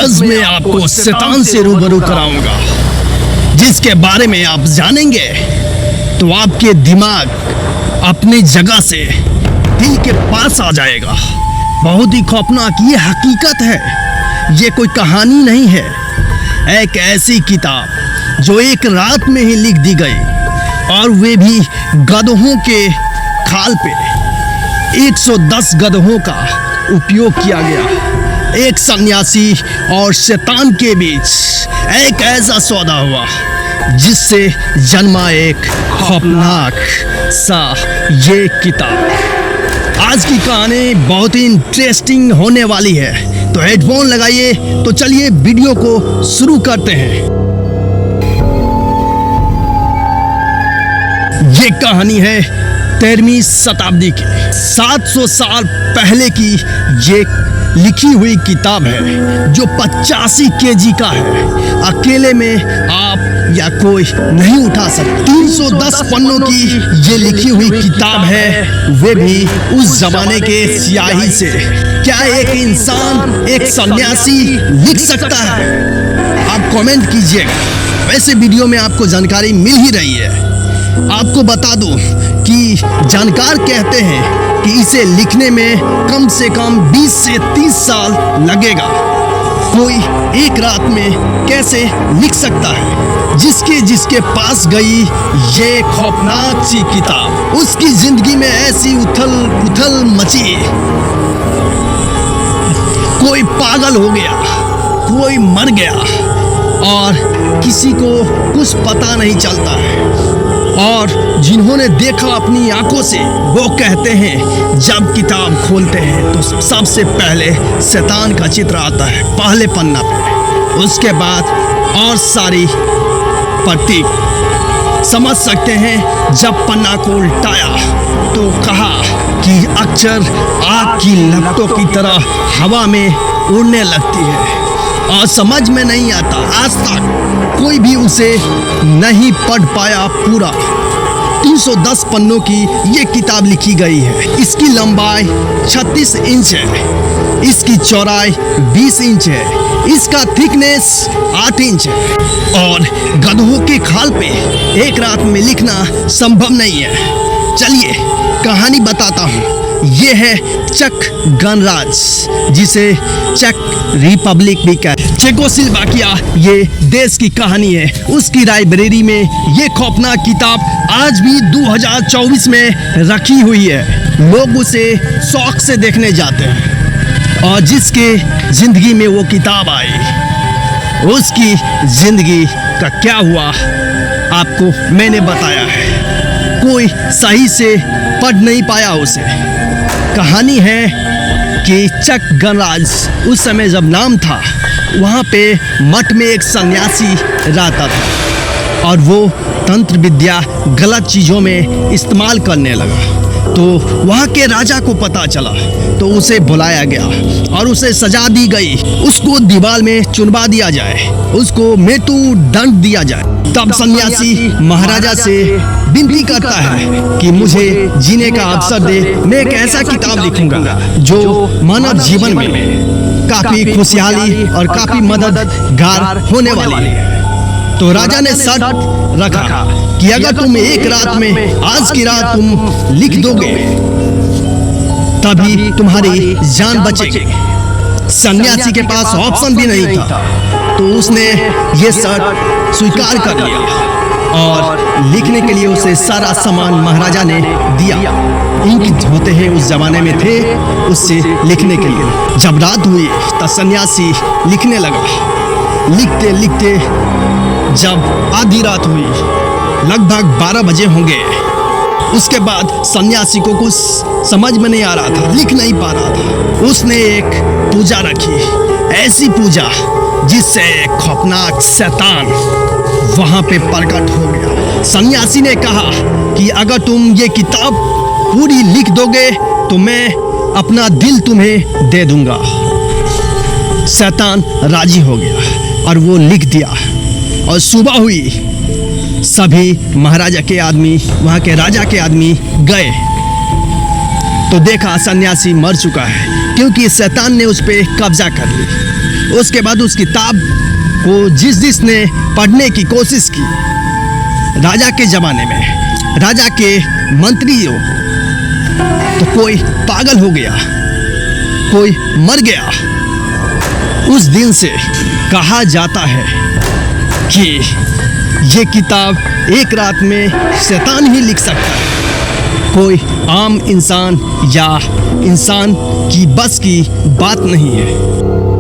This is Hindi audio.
आज मैं आपको शैतान से रूबरू कराऊंगा, जिसके बारे में आप जानेंगे तो आपके दिमाग अपनी जगह से दिल के पास आ जाएगा। बहुत ही खौफनाक ये हकीकत है, ये कोई कहानी नहीं है। एक ऐसी किताब जो एक रात में ही लिख दी गई, और वे भी गधों के खाल पे। 110 गधों का उपयोग किया गया। एक सन्यासी और शैतान के बीच एक ऐसा सौदा हुआ जिससे जन्मा एक खौफनाक सा ये किताब। आज की कहानी बहुत ही इंटरेस्टिंग होने वाली है, तो हेडफोन लगाइए। तो चलिए वीडियो को शुरू करते हैं। ये कहानी है 13वीं शताब्दी की, 700 साल पहले की ये लिखी हुई किताब है जो 85 केजी का है। अकेले में आप या कोई नहीं उठा सकता। 310 पन्नों की ये लिखी हुई किताब है, वे भी उस जमाने के स्याही से। क्या एक इंसान, एक सन्यासी लिख सकता है? आप कमेंट कीजिएगा। वैसे वीडियो में आपको जानकारी मिल ही रही है। आपको बता दूं कि जानकार कहते हैं कि इसे लिखने में कम से कम 20 से 30 साल लगेगा। कोई एक रात में कैसे लिख सकता है? जिसके पास गई ये खौफनाक सी किताब, उसकी जिंदगी में ऐसी उथल पुथल मची। कोई पागल हो गया, कोई मर गया, और किसी को कुछ पता नहीं चलता है। और जिन्होंने देखा अपनी आंखों से, वो कहते हैं जब किताब खोलते हैं तो सबसे पहले शैतान का चित्र आता है पहले पन्ना पे। उसके बाद और सारी प्रतीक समझ सकते हैं। जब पन्ना को उल्टाया तो कहा कि अक्षर आग की लपटों की तरह हवा में उड़ने लगती है, और समझ में नहीं आता। आज तक कोई भी उसे नहीं पढ़ पाया पूरा। 310 पन्नों की ये किताब लिखी गई है। इसकी लंबाई 36 इंच है, इसकी चौड़ाई 20 इंच है, इसका थिकनेस 8 इंच है, और गधों के खाल पे एक रात में लिखना संभव नहीं है। चलिए कहानी बताता हूँ। ये है चक गणराज्य, जिसे चेक रिपब्लिक भी कहते हैं। चेकोस्लोवाकिया ये देश की कहानी है। उसकी लाइब्रेरी में ये खौफनाक किताब आज भी 2024 में रखी हुई है। लोग उसे शौक से देखने जाते हैं, और जिसके जिंदगी में वो किताब आई, उसकी जिंदगी का क्या हुआ आपको मैंने बताया है। कोई सही से पढ़ नहीं पाया उसे। कहानी है कि चक गणराज्य उस समय जब नाम था, वहाँ पे मठ में एक सन्यासी रहता था, और वो तंत्र विद्या गलत चीज़ों में इस्तेमाल करने लगा। तो वहाँ के राजा को पता चला, तो उसे बुलाया गया और उसे सजा दी गई। उसको दीवार में चुनवा दिया जाए, उसको मृत्यु दंड दिया जाए। तब सन्यासी महाराजा से विनती करता है कि मुझे जीने का अवसर दे। मैं एक ऐसा किताब लिखूंगा जो मानव जीवन में काफी खुशहाली और काफी मददगार होने वाली है। तो राजा ने शर्त रखा कि अगर तुम एक रात में, आज की रात तुम लिख दोगे, तभी तुम्हारी जान बचेगी। सन्यासी के पास ऑप्शन भी नहीं था, तो उसने ये शर्त स्वीकार कर लिया, और लिखने के लिए उसे सारा सामान महाराजा ने दिया। इंक होते हैं उस जमाने में थे, उससे लिखने के लिए। जब रात हुई तब सन्यासी लिखने लगा। लिखते लिखते जब आधी रात हुई, लगभग 12 बजे होंगे, उसके बाद सन्यासी को कुछ समझ में नहीं आ रहा था, लिख नहीं पा रहा था। उसने एक पूजा रखी, ऐसी पूजा जिससे एक खौफनाक शैतान वहां पे प्रकट हो गया। सन्यासी ने कहा कि अगर तुम ये किताब पूरी लिख दोगे तो मैं अपना दिल तुम्हें दे दूंगा। शैतान राजी हो गया और वो लिख दिया। और सुबह हुई, सभी महाराजा के आदमी, वहाँ के राजा के आदमी गए तो देखा सन्यासी मर चुका है, क्योंकि शैतान ने उस पर कब्जा कर ली। उसके बाद उस किताब को जिसने पढ़ने की कोशिश की, राजा के ज़माने में राजा के मंत्रियों, तो कोई पागल हो गया, कोई मर गया। उस दिन से कहा जाता है कि ये किताब एक रात में शैतान ही लिख सकता है, कोई आम इंसान या इंसान की बस की बात नहीं है।